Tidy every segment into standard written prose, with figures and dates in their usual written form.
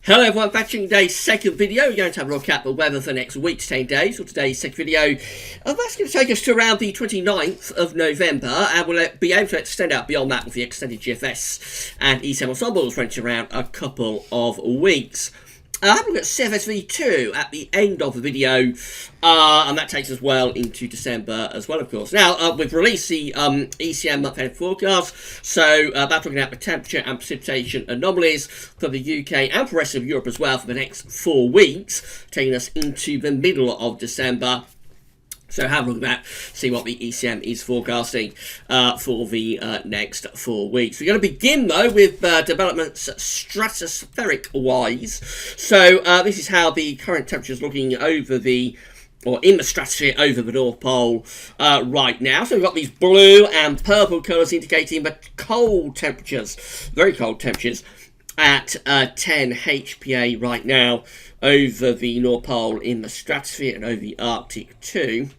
Hello everyone, today's second video. We're going to have a look at the weather for next week's 10 days. For today's second video, that's going to take us to around the 29th of November, and we'll be able to extend out beyond that with the extended GFS and ECM ensembles running around a couple of weeks. Have a look at CFSV2 at the end of the video, and that takes us well into December as well, of course. Now, we've released the ECM month-end forecast, so that's looking at the temperature and precipitation anomalies for the UK and for the rest of Europe as well for the next 4 weeks, taking us into the middle of December. So have a look at that, see what the ECM is forecasting for the next 4 weeks. We're going to begin, though, with developments stratospheric-wise. So this is how the current temperature is looking over the, or in the stratosphere over the North Pole right now. So we've got these blue and purple colours indicating the cold temperatures, very cold temperatures, at 10 HPA right now over the North Pole in the stratosphere and over the Arctic too.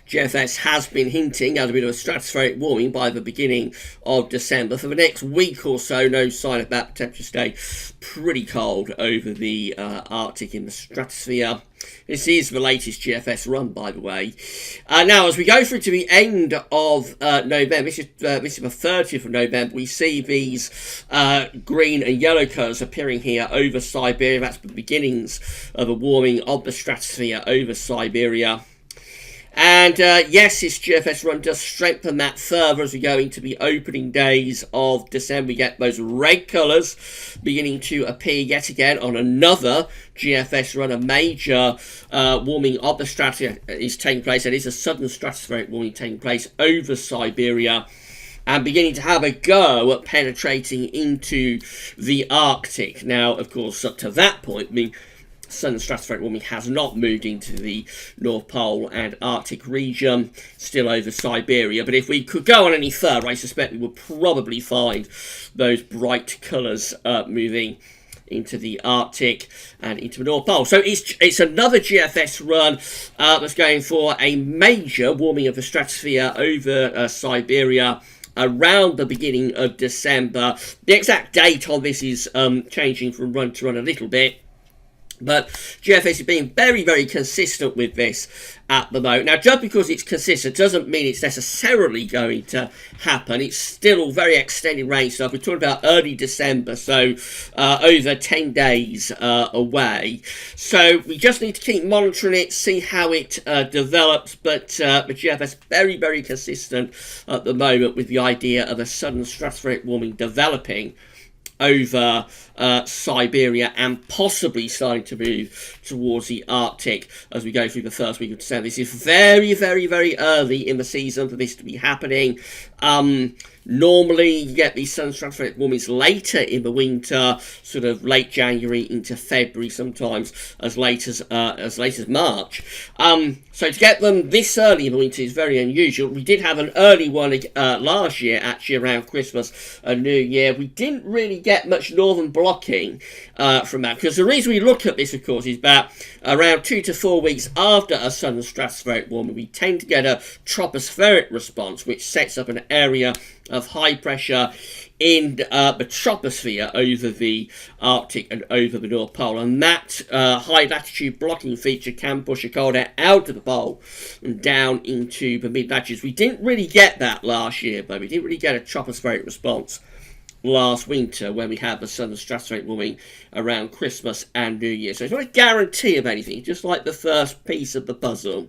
GFS has been hinting at a bit of a stratospheric warming by the beginning of December. For the next week or so, no sign of that. Temperature stay pretty cold over the Arctic in the stratosphere. This is the latest GFS run, by the way. Now, as we go through to the end of November, this is the 30th of November, we see these green and yellow colours appearing here over Siberia. That's the beginnings of a warming of the stratosphere over Siberia. And yes, this GFS run does strengthen that further as we go into the opening days of December. We get those red colours beginning to appear yet again on another GFS run. A major warming of the stratosphere is taking place. It is a sudden stratospheric warming taking place over Siberia and beginning to have a go at penetrating into the Arctic. Now, of course, up to that point, I mean, sudden stratospheric warming has not moved into the North Pole and Arctic region, still over Siberia. But if we could go on any further, I suspect we would probably find those bright colours moving into the Arctic and into the North Pole. So it's another GFS run that's going for a major warming of the stratosphere over Siberia around the beginning of December. The exact date on this is changing from run to run a little bit, but GFS is being very, very consistent with this at the moment. Now, just because it's consistent doesn't mean it's necessarily going to happen. It's still very extended range stuff. We're talking about early December, so over 10 days away. So we just need to keep monitoring it, see how it develops. But the GFS very, very consistent at the moment with the idea of a sudden stratospheric warming developing over Siberia and possibly starting to move towards the Arctic as we go through the first week of December. This is very, very, very early in the season for this to be happening. Normally, you get these sudden stratospheric warmings later in the winter, sort of late January into February, sometimes as late as March. So to get them this early in the winter is very unusual. We did have an early one last year, actually around Christmas and New Year. We didn't really get much northern blocking from that, because the reason we look at this, of course, is that around 2 to 4 weeks after a sudden stratospheric warming, we tend to get a tropospheric response, which sets up an area of high pressure in the troposphere over the Arctic and over the North Pole, and that high latitude blocking feature can push a cold air out of the pole and down into the mid latitudes. We didn't really get that last year, but we didn't really get a tropospheric response last winter when we had the sudden stratospheric warming around Christmas and New Year. So it's not a guarantee of anything, just like the first piece of the puzzle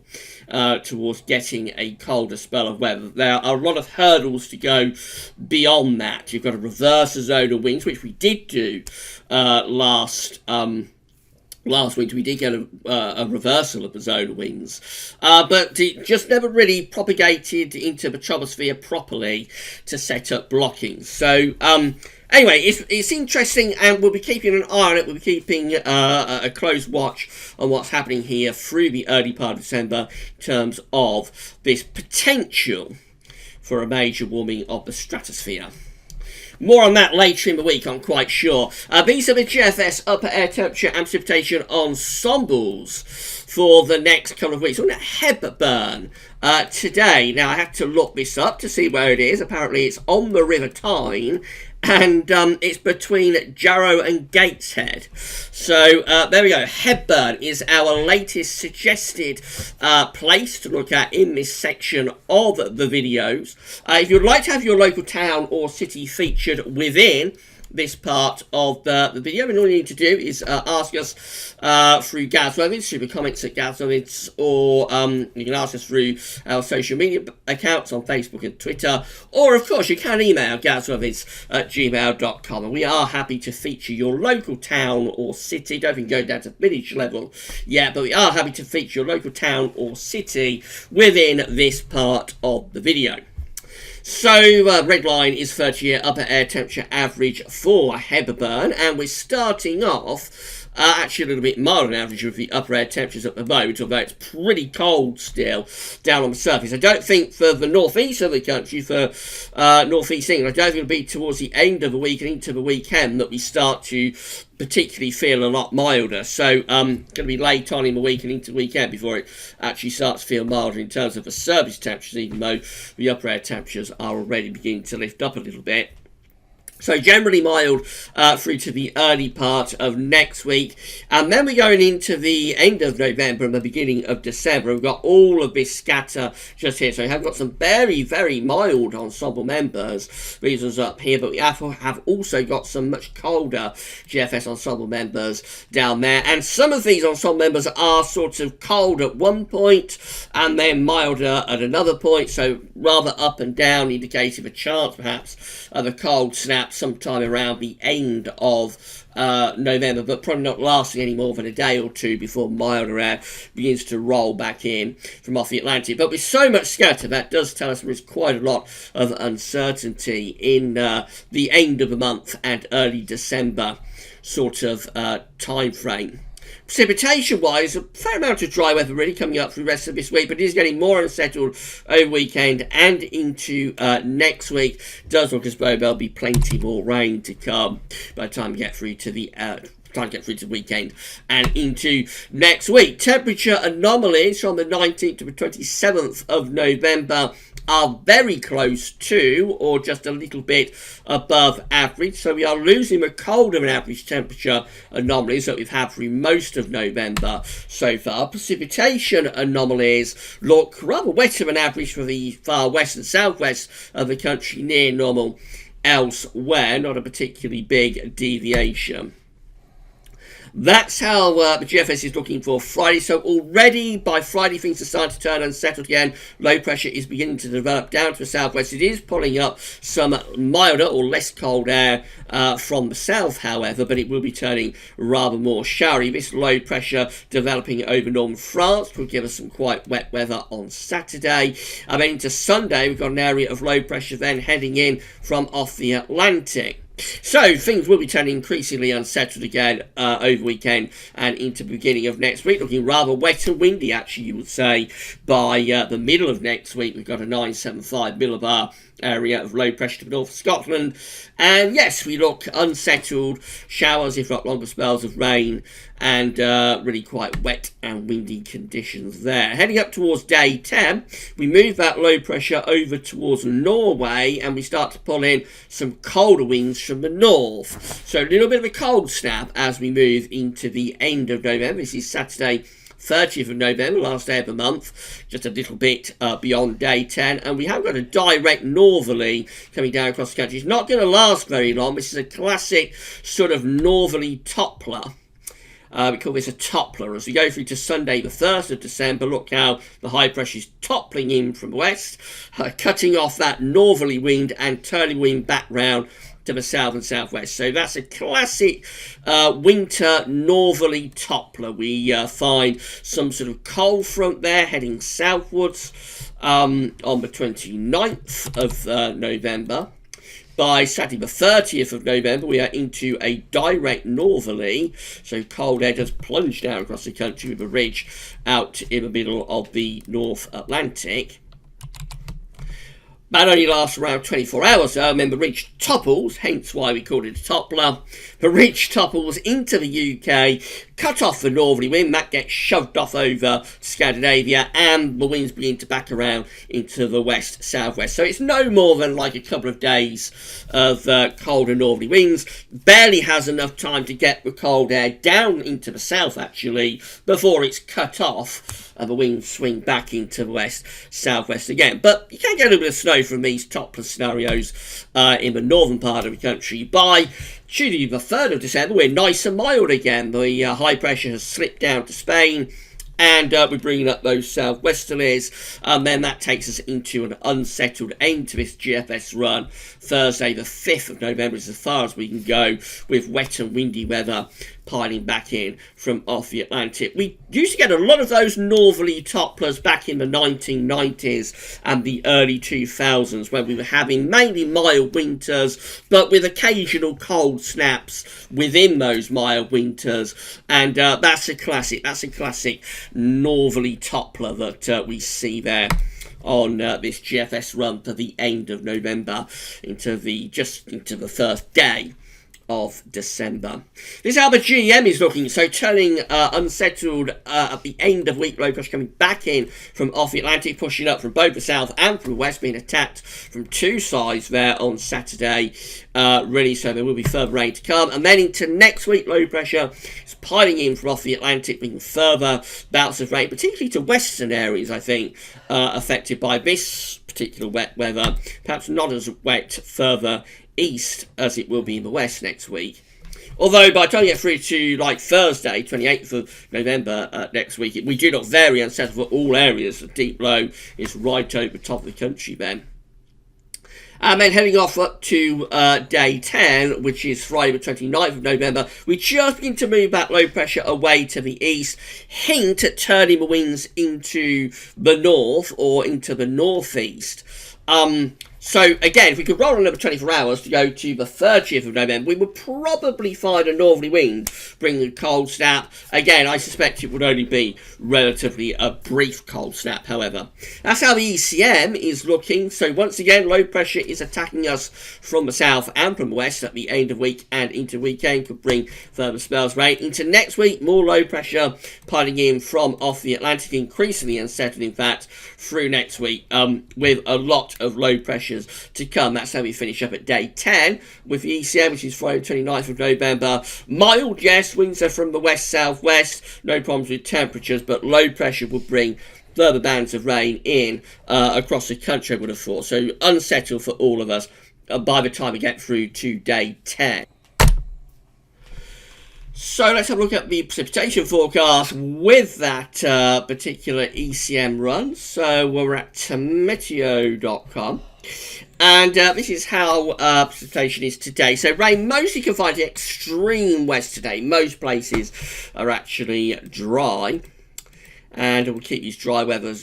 towards getting a colder spell of weather. There are a lot of hurdles to go beyond that. You've got to reverse the zonal winds, which we did do last winter. We did get a reversal of the zonal winds, but it just never really propagated into the troposphere properly to set up blocking. So anyway, it's interesting, and we'll be keeping an eye on it. We'll be keeping a close watch on what's happening here through the early part of December in terms of this potential for a major warming of the stratosphere. More on that later in the week, I'm quite sure. These are the GFS upper air temperature and precipitation ensembles for the next couple of weeks. We're going to Hebburn today. Now, I have to look this up to see where it is. Apparently, it's on the River Tyne and it's between Jarrow and Gateshead. So there we go. Hebburn is our latest suggested place to look at in this section of the videos. If you'd like to have your local town or city featured within this part of the video, and all you need to do is ask us through Gazworthies, through the comments at Gazworthies, or you can ask us through our social media accounts on Facebook and Twitter, or of course you can email gazworthies@gmail.com, and we are happy to feature your local town or city. Don't even go down to village level yet, but we are happy to feature your local town or city within this part of the video. So, red line is 30-year upper air temperature average for Hebburn, and we're starting off actually a little bit milder on average with the upper air temperatures at the moment, although it's pretty cold still down on the surface. I don't think for the northeast of the country, for northeast England, I don't think it'll be towards the end of the week and into the weekend that we start to particularly feel a lot milder. So going to be late on in the week and into the weekend before it actually starts to feel milder in terms of the surface temperatures, even though the upper air temperatures are already beginning to lift up a little bit. So generally mild through to the early part of next week. And then we're going into the end of November and the beginning of December. We've got all of this scatter just here. So we have got some very, very mild ensemble members. These ones up here. But we have also got some much colder GFS ensemble members down there. And some of these ensemble members are sort of cold at one point and then milder at another point. So rather up and down, indicating a chance perhaps of a cold snap sometime around the end of November, but probably not lasting any more than a day or two before milder air begins to roll back in from off the Atlantic. But with so much scatter, that does tell us there is quite a lot of uncertainty in the end of the month and early December sort of time frame. Precipitation-wise, a fair amount of dry weather really coming up for the rest of this week, but it is getting more unsettled over weekend and into next week. Does look as though there'll be plenty more rain to come by the time we get through to the weekend and into next week. Temperature anomalies from the 19th to the 27th of November are very close to or just a little bit above average, so we are losing the colder than average temperature anomalies that we've had through most of November so far. Precipitation anomalies look rather wetter than average for the far west and southwest of the country, near normal elsewhere, not a particularly big deviation. That's how the GFS is looking for Friday. So already by Friday things are starting to turn unsettled again. Low pressure is beginning to develop down to the southwest. It is pulling up some milder or less cold air from the south, however, but it will be turning rather more showery. This low pressure developing over northern France will give us some quite wet weather on Saturday. And then into Sunday, we've got an area of low pressure then heading in from off the Atlantic. So things will be turning increasingly unsettled again over weekend and into the beginning of next week. Looking rather wet and windy, actually, you would say, by the middle of next week. We've got a 975 millibar area of low pressure to the north of Scotland. And yes, we look unsettled, showers, if not longer spells of rain, and really quite wet and windy conditions there. Heading up towards day 10, we move that low pressure over towards Norway and we start to pull in some colder winds from the north. So a little bit of a cold snap as we move into the end of November. This is Saturday, 30th of November, last day of the month, just a little bit beyond day 10, and we have got a direct northerly coming down across the country. It's not going to last very long. This is a classic sort of northerly toppler. We call this a toppler. As we go through to Sunday the 1st of December, look how the high pressure is toppling in from the west, cutting off that northerly wind and turning wind back round to the south and southwest. So that's a classic winter northerly toppler. We find some sort of cold front there heading southwards on the 29th of November. By Saturday the 30th of November, we are into a direct northerly, so cold air does plunge down across the country with a ridge out in the middle of the North Atlantic. That only lasts around 24 hours, though. Remember, ridge topples, hence why we called it a toppler. The ridge topples into the UK, cut off the northerly wind, that gets shoved off over Scandinavia, and the winds begin to back around into the west-southwest. So it's no more than like a couple of days of colder northerly winds. Barely has enough time to get the cold air down into the south, actually, before it's cut off and the winds swing back into the west-southwest again. But you can get a little bit of snow from these Toppler scenarios in the northern part of the country. By Tuesday the 3rd of December, we're nice and mild again. The high pressure has slipped down to Spain, and we're bringing up those southwesterlies, and then that takes us into an unsettled end to this GFS run. Thursday the 5th of November is as far as we can go, with wet and windy weather piling back in from off the Atlantic. We used to get a lot of those northerly Topplers back in the 1990s and the early 2000s, when we were having mainly mild winters, but with occasional cold snaps within those mild winters. And that's a classic northerly Toppler that we see there on this GFS run to the end of November into the first day of December. This is how the GEM is looking, so turning unsettled at the end of week. Low pressure coming back in from off the Atlantic, pushing up from both the south and from the west, being attacked from two sides there on Saturday, really, so there will be further rain to come. And then into next week, low pressure is piling in from off the Atlantic, bringing further bouts of rain, particularly to western areas, I think, affected by this particular wet weather. Perhaps not as wet further east as it will be in the west next week. Although by the time you get through to like Thursday, 28th of November next week, we do not vary unsettled for all areas. The deep low is right over the top of the country then. And then heading off up to day 10, which is Friday the 29th of November, we just begin to move that low pressure away to the east, hint at turning the winds into the north or into the northeast. So again, if we could roll another 24 hours to go to the 30th of November, we would probably find a northerly wind bringing a cold snap. Again, I suspect it would only be relatively a brief cold snap, however. That's how the ECM is looking. So once again, low pressure is attacking us from the south and from the west at the end of week and into weekend. Could bring further spells of rain. Into next week, more low pressure piling in from off the Atlantic, increasingly unsettled, in fact, through next week, with a lot of low pressure to come. That's how we finish up at day 10 with the ECM, which is Friday 29th of November. Mild, yes, winds are from the west-southwest, no problems with temperatures, but low pressure will bring further bands of rain in across the country, I would have thought. So unsettled for all of us by the time we get through to day 10. So let's have a look at the precipitation forecast with that particular ECM run. So we're at meteo.com. And this is how precipitation is today. So rain mostly confined to extreme west today. Most places are actually dry. And we'll keep this dry weather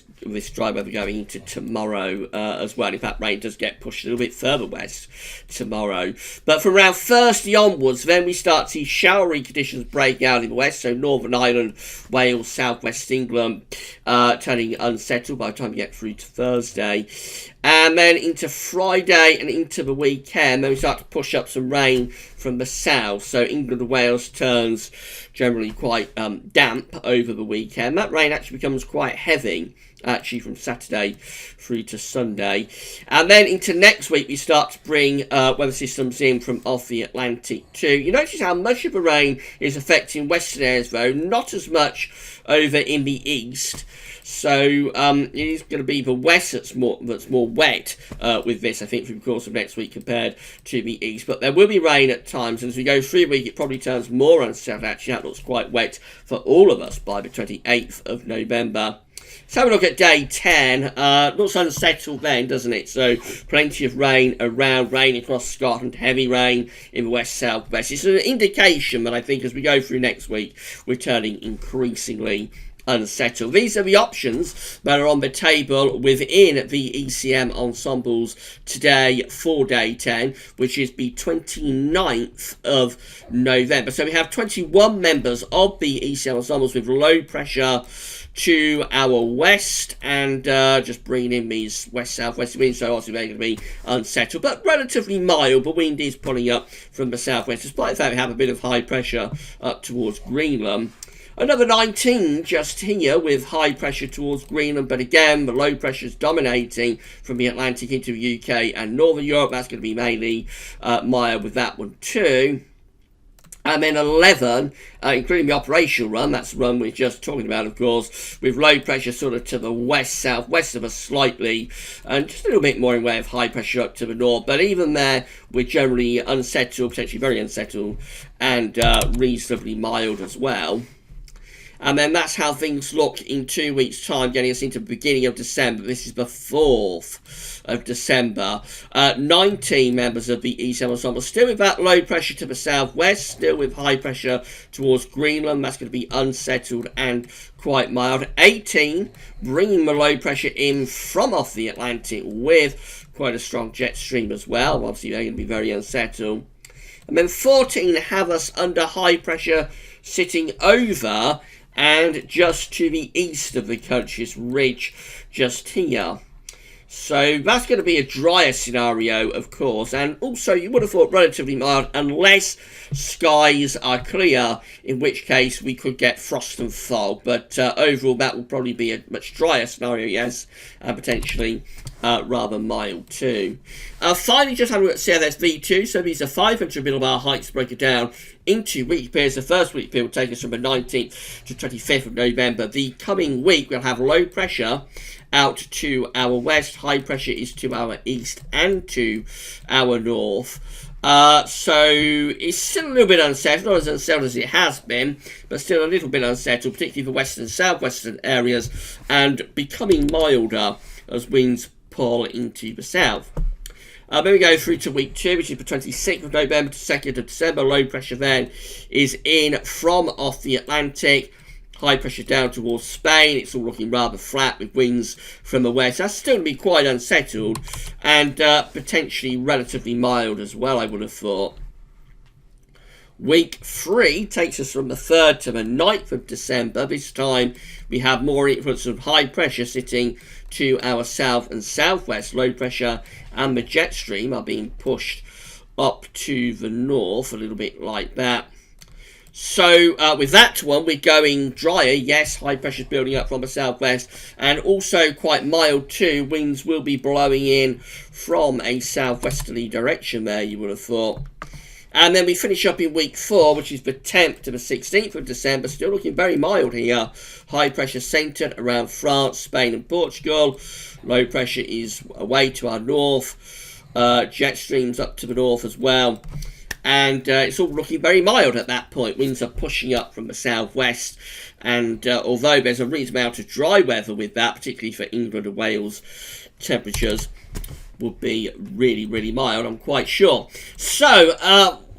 going into tomorrow as well. In fact, rain does get pushed a little bit further west tomorrow. But from around Thursday onwards, then we start to see showery conditions breaking out in the west. So Northern Ireland, Wales, southwest England turning unsettled by the time we get through to Thursday. And then into Friday and into the weekend, then we start to push up some rain from the south. So England and Wales turns generally quite damp over the weekend. That rain actually becomes quite heavy, actually, from Saturday through to Sunday. And then into next week, we start to bring weather systems in from off the Atlantic too. You notice how much of the rain is affecting western areas, though, not as much over in the east. So it is going to be the west that's more wet with this, I think, through the course of next week compared to the east. But there will be rain at times, and as we go through the week, it probably turns more unsettled. Actually, that looks quite wet for all of us by the 28th of November. Let's have a look at day 10. Looks unsettled then, doesn't it? So plenty of rain around, rain across Scotland, heavy rain in the west-southwest. It's an indication, but I think as we go through next week, we're turning increasingly unsettled. These are the options that are on the table within the ECM ensembles today for day 10, which is the 29th of November. So we have 21 members of the ECM ensembles with low pressure to our west, and just bringing in these west-southwest winds, so obviously they're going to be unsettled, but relatively mild. The wind is pulling up from the southwest, despite the fact we have a bit of high pressure up towards Greenland. Another 19 just here with high pressure towards Greenland, but again the low pressure is dominating from the Atlantic into the UK and Northern Europe. That's going to be mainly mild with that one too. And then 11, including the operational run, that's the run we're just talking about, of course, with low pressure sort of to the west-southwest of us slightly, and just a little bit more in way of high pressure up to the north. But even there, we're generally unsettled, potentially very unsettled, and reasonably mild as well. And then that's how things look in 2 weeks' time, getting us into the beginning of December. This is the 4th of December. 19 members of the ECMWF ensemble, still with that low pressure to the southwest, still with high pressure towards Greenland. That's going to be unsettled and quite mild. 18, bringing the low pressure in from off the Atlantic with quite a strong jet stream as well. Obviously, they're going to be very unsettled. And then 14 have us under high pressure sitting over and just to the east of the country's ridge just here. So that's going to be a drier scenario, of course, and also you would have thought relatively mild unless skies are clear, in which case we could get frost and fog. But overall, that will probably be a much drier scenario, yes, and potentially rather mild too. Finally, just having a look at CFS-V2, so these are 500 millibar heights broken down into week periods. The first week period will take us from the 19th to 25th of November. The coming week we'll have low pressure out to our west, high pressure is to our east and to our north. So it's still a little bit unsettled, not as unsettled as it has been, but still a little bit unsettled, particularly for western and southwestern areas, and becoming milder as winds pull into the south. Then we go through to week 2, which is the 26th of November to 2nd of December. Low pressure then is in from off the Atlantic. High pressure down towards Spain. It's all looking rather flat with winds from the west. That's still going to be quite unsettled and potentially relatively mild as well, I would have thought. Week 3 takes us from the 3rd to the 9th of December. This time we have more influence of high pressure sitting to our south and southwest. Low pressure and the jet stream are being pushed up to the north, a little bit like that. So with that one, we're going drier. Yes, high pressure building up from the southwest, and also quite mild too. Winds will be blowing in from a southwesterly direction there, you would have thought. And then we finish up in week 4, which is the 10th to the 16th of December. Still looking very mild here. High pressure centred around France, Spain and Portugal. Low pressure is away to our north. Jet streams up to the north as well. And it's all looking very mild at that point. Winds are pushing up from the southwest. And although there's a reasonable amount of dry weather with that, particularly for England and Wales, temperatures would be really, really mild, I'm quite sure. So,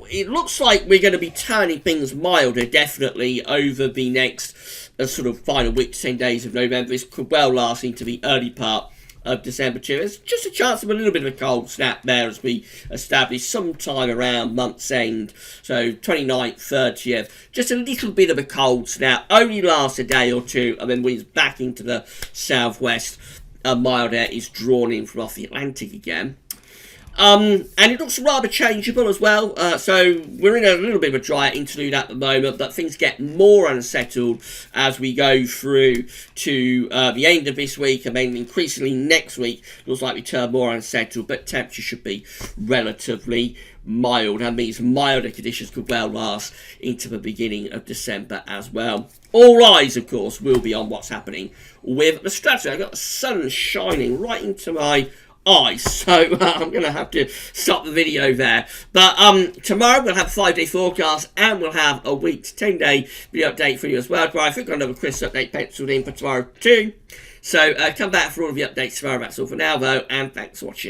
it looks like we're going to be turning things milder, definitely, over the next sort of final week to 10 days of November. This could well last into the early part of December too. There's just a chance of a little bit of a cold snap there as we establish sometime around month's end. So 29th, 30th, just a little bit of a cold snap. Only lasts a day or two, and then we're back into the southwest. Mild air is drawn in from off the Atlantic again. And it looks rather changeable as well. So we're in a little bit of a drier interlude at the moment, but things get more unsettled as we go through to the end of this week, and then increasingly next week looks like we turn more unsettled, but temperature should be relatively mild, and these milder conditions could well last into the beginning of December as well. All eyes, of course, will be on what's happening with the Stratospheric. I've got the sun shining right into my eyes, so I'm going to have to stop the video there. But tomorrow we'll have a 5-day forecast, and we'll have a week to 10-day video update for you as well. But I think I'll have a crisp update penciled in for tomorrow too. So come back for all of the updates tomorrow. That's all for now, though, and thanks for watching.